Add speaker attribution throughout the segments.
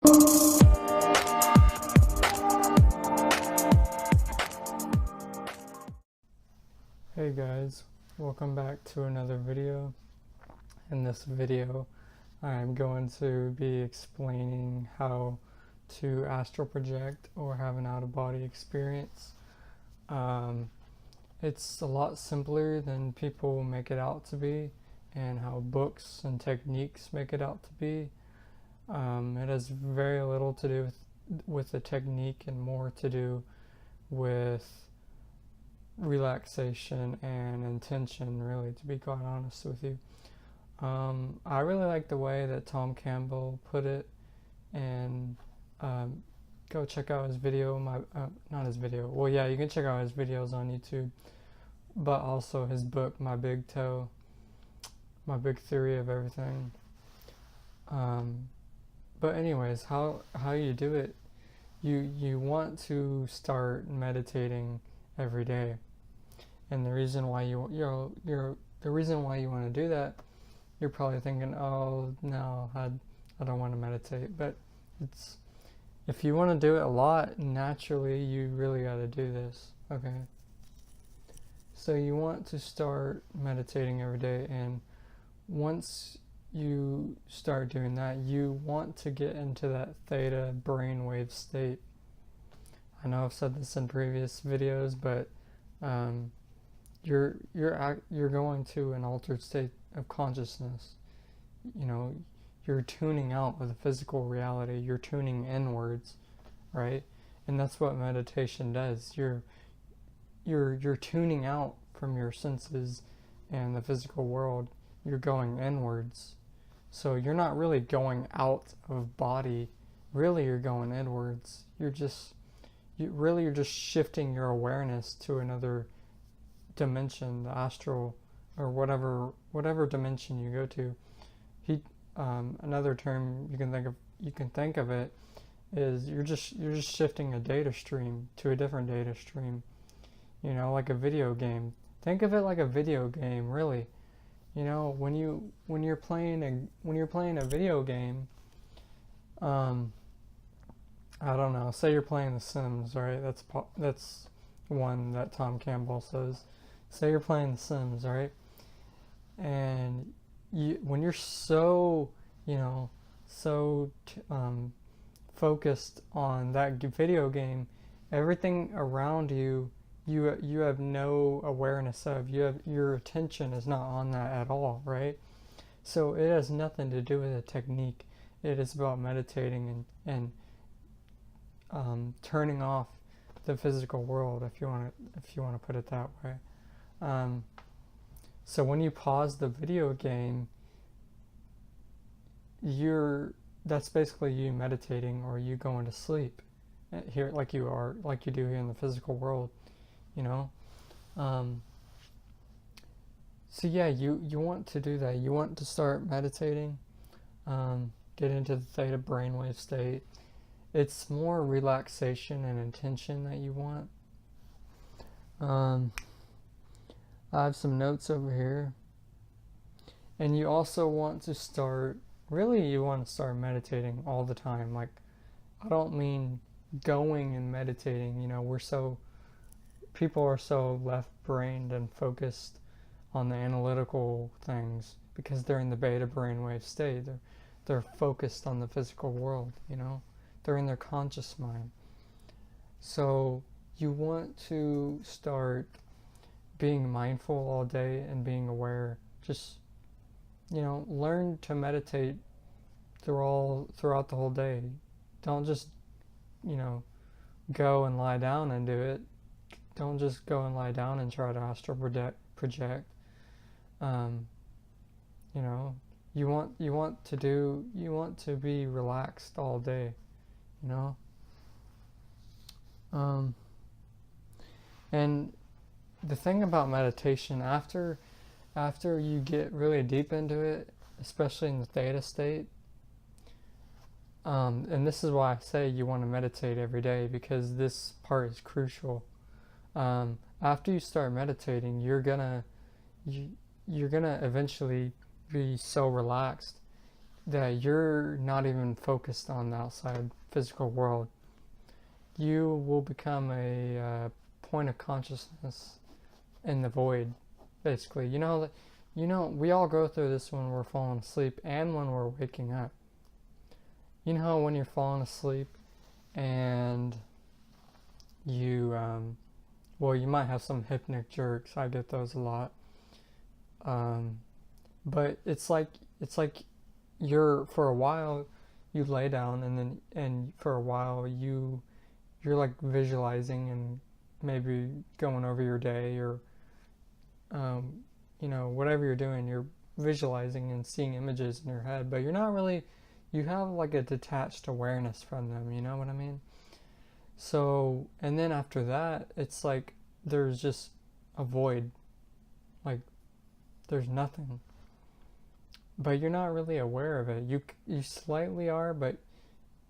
Speaker 1: Hey guys, welcome back to another video. In this video, I'm going to be explaining how to astral project or have an out-of-body experience. It's a lot simpler than people make it out to be, and how books and techniques make it out to be. It has very little to do with the technique and more to do with relaxation and intention, really, to be quite honest with you. I really like the way that Tom Campbell put it, and go check out his video, not his video, well yeah, you can check out his videos on YouTube, but also his book, My Big Toe, My Big Theory of Everything. But anyways, how you do it, you want to start meditating every day. And the reason why you want to do that, you're probably thinking, oh no, I don't want to meditate. But if you want to do it a lot, naturally you really got to do this. Okay, so you want to start meditating every day, and once you start doing that, you want to get into that theta brainwave state. I know I've said this in previous videos, but you're going to an altered state of consciousness. You know, you're tuning out of the physical reality. You're tuning inwards, right? And that's what meditation does. You're tuning out from your senses and the physical world. You're going inwards. So you're not really going out of body. Really, you're going inwards. You're just shifting your awareness to another dimension, the astral, or whatever dimension you go to. Another term you can think of it is you're just shifting a data stream to a different data stream. You know, like a video game. Think of it like a video game, really. You know, when you're playing a video game, I don't know, say you're playing The Sims, right? That's one that Tom Campbell says. Say you're playing The Sims, right? And when you're so focused on that video game, everything around you have no awareness of. Your attention is not on that at all, right? So it has nothing to do with a technique. It is about meditating and turning off the physical world, if you want to put it that way. So when you pause the video game, that's basically you meditating, or you going to sleep here, like you do here in the physical world, you know. So yeah, you want to do that. You want to start meditating, get into the theta brainwave state. It's more relaxation and intention that you want. I have some notes over here. And you also want to start meditating all the time. Like, I don't mean going and meditating, you know, people are so left-brained and focused on the analytical things because they're in the beta brainwave state. They're focused on the physical world, you know. They're in their conscious mind. So you want to start being mindful all day and being aware. Just, you know, learn to meditate throughout the whole day. Don't just, you know, go and lie down and do it. Don't just go and lie down and try to astral project. You know, you want to be relaxed all day, you know. And the thing about meditation, after you get really deep into it, especially in the theta state, and this is why I say you want to meditate every day, because this part is crucial. After you start meditating, you're gonna eventually be so relaxed that you're not even focused on the outside physical world. You will become a point of consciousness in the void, basically. We all go through this when we're falling asleep and when we're waking up. You know how when you're falling asleep and you, you might have some hypnic jerks. I get those a lot. But it's like for a while you lay down and for a while you're like visualizing and maybe going over your day or whatever you're doing, you're visualizing and seeing images in your head, but you're not really, you have like a detached awareness from them, you know what I mean? So, and then after that, it's like there's just a void, like there's nothing, but you're not really aware of it. You slightly are, but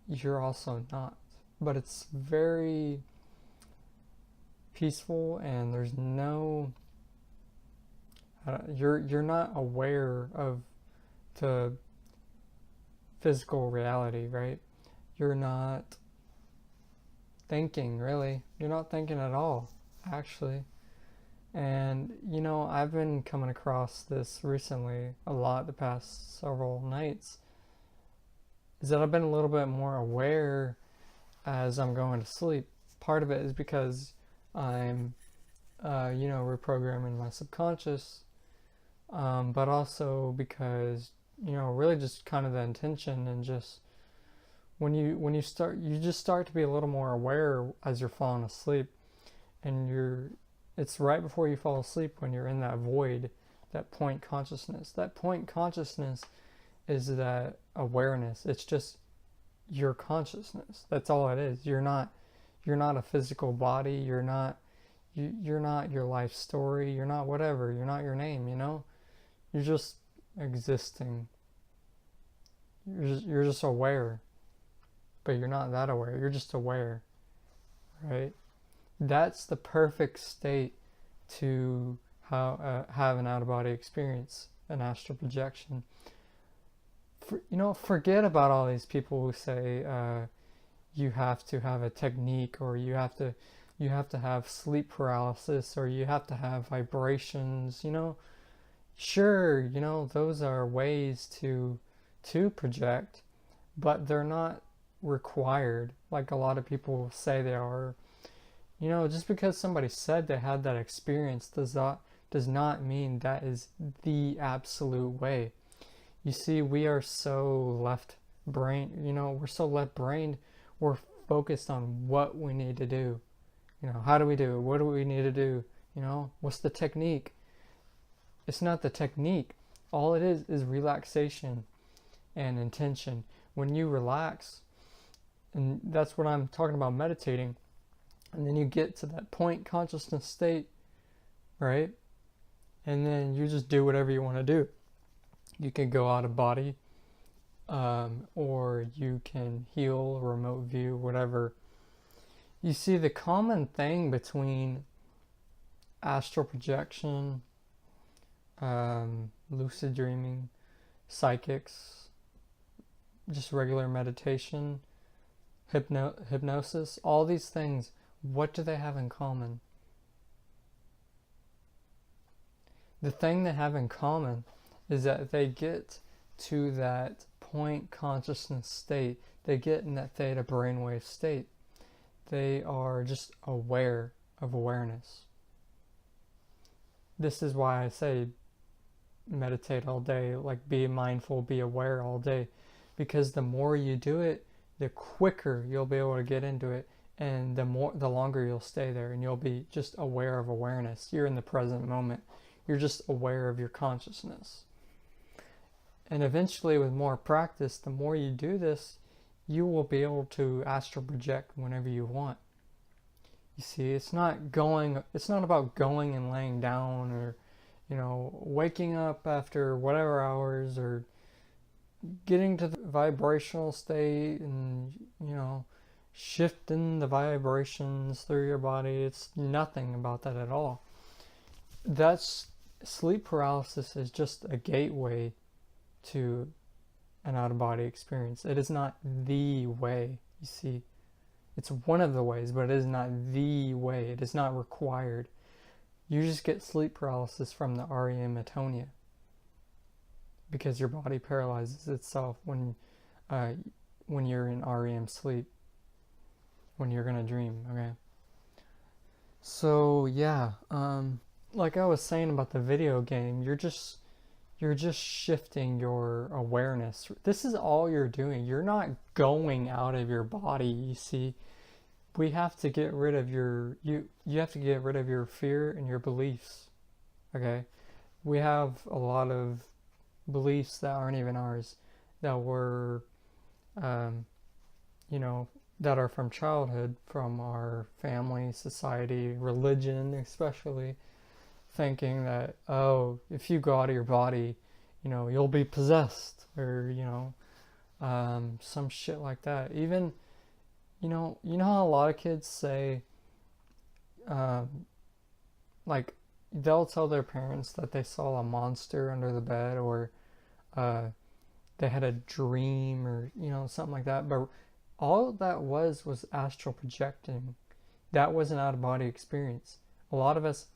Speaker 1: you're also not. But it's very peaceful, and there's no you're not aware of the physical reality, right? You're not thinking, really. You're not thinking at all, actually. And I've been coming across this recently a lot the past several nights, is that I've been a little bit more aware as I'm going to sleep. Part of it is because I'm reprogramming my subconscious, but also because really just kind of the intention, and just when you just start to be a little more aware as you're falling asleep, and it's right before you fall asleep when you're in that void, that point consciousness. That point consciousness is that awareness. It's just your consciousness. That's all it is. You're not a physical body. You're not your life story. You're not whatever. You're not your name, You're just existing. You're just aware. But you're not that aware. You're just aware. Right? That's the perfect state to have an out-of-body experience, an astral projection. Forget about all these people who say you have to have a technique, or you have to have sleep paralysis, or you have to have vibrations. Sure, those are ways to project, but they're not required like a lot of people say they are. Just because somebody said they had that experience does not mean that is the absolute way. You see, we are so left-brained, we're so left-brained, we're focused on what we need to do. How do we do it? What do we need to do? What's the technique? It's not the technique. All it is relaxation and intention. When you relax, and that's what I'm talking about, meditating, and then you get to that point consciousness state, right? And then you just do whatever you want to do. You can go out of body, or you can heal, remote view, whatever. You see, the common thing between astral projection, lucid dreaming, psychics, just regular meditation, hypnosis, all these things, what do they have in common? The thing they have in common is that they get to that point consciousness state. They get in that theta brainwave state. They are just aware of awareness. This is why I say meditate all day, like be mindful, be aware all day, because the more you do it, the quicker you'll be able to get into it, and the longer you'll stay there, and you'll be just aware of awareness. You're in the present moment. You're just aware of your consciousness. And eventually, with more practice, the more you do this, you will be able to astral project whenever you want. You see, it's not about going and laying down, or waking up after whatever hours, or getting to the vibrational state and shifting the vibrations through your body. It's nothing about that at all. Sleep paralysis is just a gateway to an out-of-body experience. It is not the way, you see. It's one of the ways, but it is not the way. It is not required. You just get sleep paralysis from the REM atonia because your body paralyzes itself when you're in REM sleep, when you're gonna dream. Okay. So yeah, like I was saying about the video game, you're just shifting your awareness. This is all you're doing. You're not going out of your body, you see. We have to get rid of you have to get rid of your fear and your beliefs. Okay? We have a lot of beliefs that aren't even ours, that were that are from childhood, from our family, society, religion especially, thinking that, oh, if you go out of your body, you'll be possessed, or some shit like that. Even how a lot of kids say, like, they'll tell their parents that they saw a monster under the bed, or they had a dream, or something like that. But all that was astral projecting. That was an out-of-body experience. A lot of us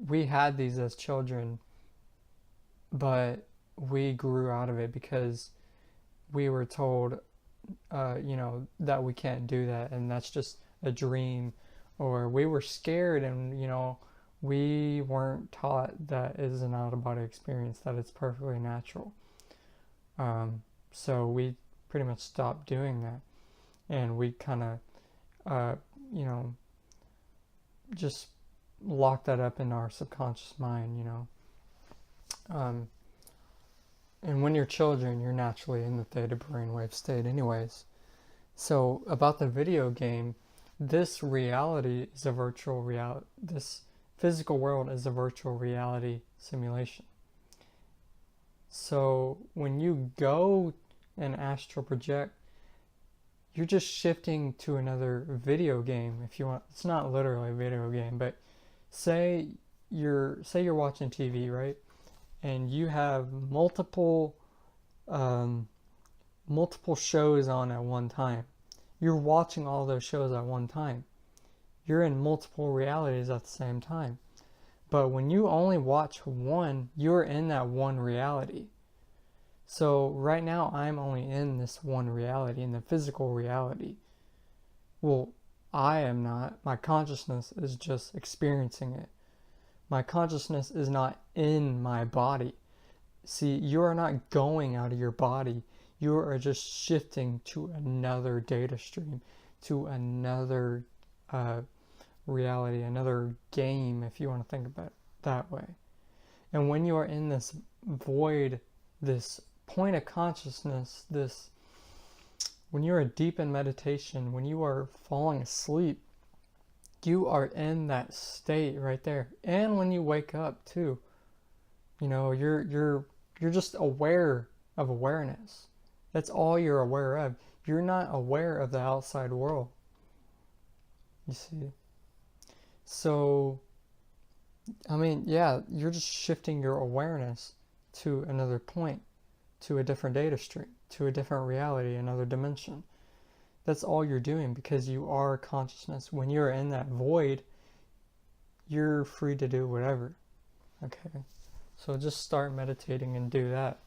Speaker 1: we had these as children, but we grew out of it because we were told, that we can't do that, and that's just a dream, or we were scared, and we weren't taught that is an out-of-body experience, that it's perfectly natural. So we pretty much stopped doing that, and we kind of, just locked that up in our subconscious mind, and when you're children, you're naturally in the theta brainwave state anyways. So about the video game, this reality is a virtual reality. This physical world is a virtual reality simulation. So when you go and astral project, you're just shifting to another video game, if you want. It's not literally a video game, but say you're watching TV, right? And you have multiple shows on at one time. You're watching all those shows at one time. You're in multiple realities at the same time. But when you only watch one, you're in that one reality. So right now I'm only in this one reality, in the physical reality. Well, I am not. My consciousness is just experiencing it. My consciousness is not in my body. See, you are not going out of your body. You are just shifting to another data stream, to another reality, another game, if you want to think about it that way. And when you are in this void, this point of consciousness, when you are deep in meditation, when you are falling asleep, you are in that state right there. And when you wake up too, you're just aware of awareness. That's all you're aware of. You're not aware of the outside world. You see? So, you're just shifting your awareness to another point, to a different data stream, to a different reality, another dimension. That's all you're doing, because you are consciousness. When you're in that void, you're free to do whatever. Okay? So just start meditating and do that.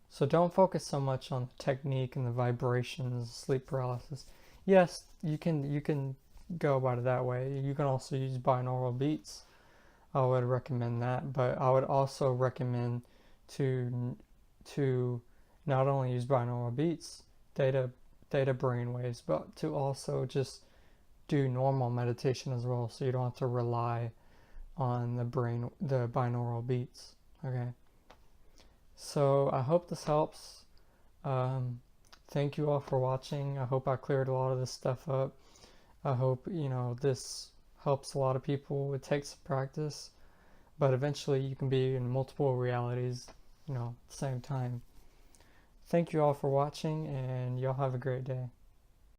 Speaker 1: So don't focus so much on the technique and the vibrations, sleep paralysis. Yes, you can go about it that way. You can also use binaural beats. I would recommend that, but I would also recommend to not only use binaural beats, theta brainwaves, but to also just do normal meditation as well, so you don't have to rely on the binaural beats. Okay. So I hope this helps. Thank you all for watching. I hope I cleared a lot of this stuff up. I hope this helps a lot of people. It takes practice, but eventually you can be in multiple realities, at the same time. Thank you all for watching, and y'all have a great day.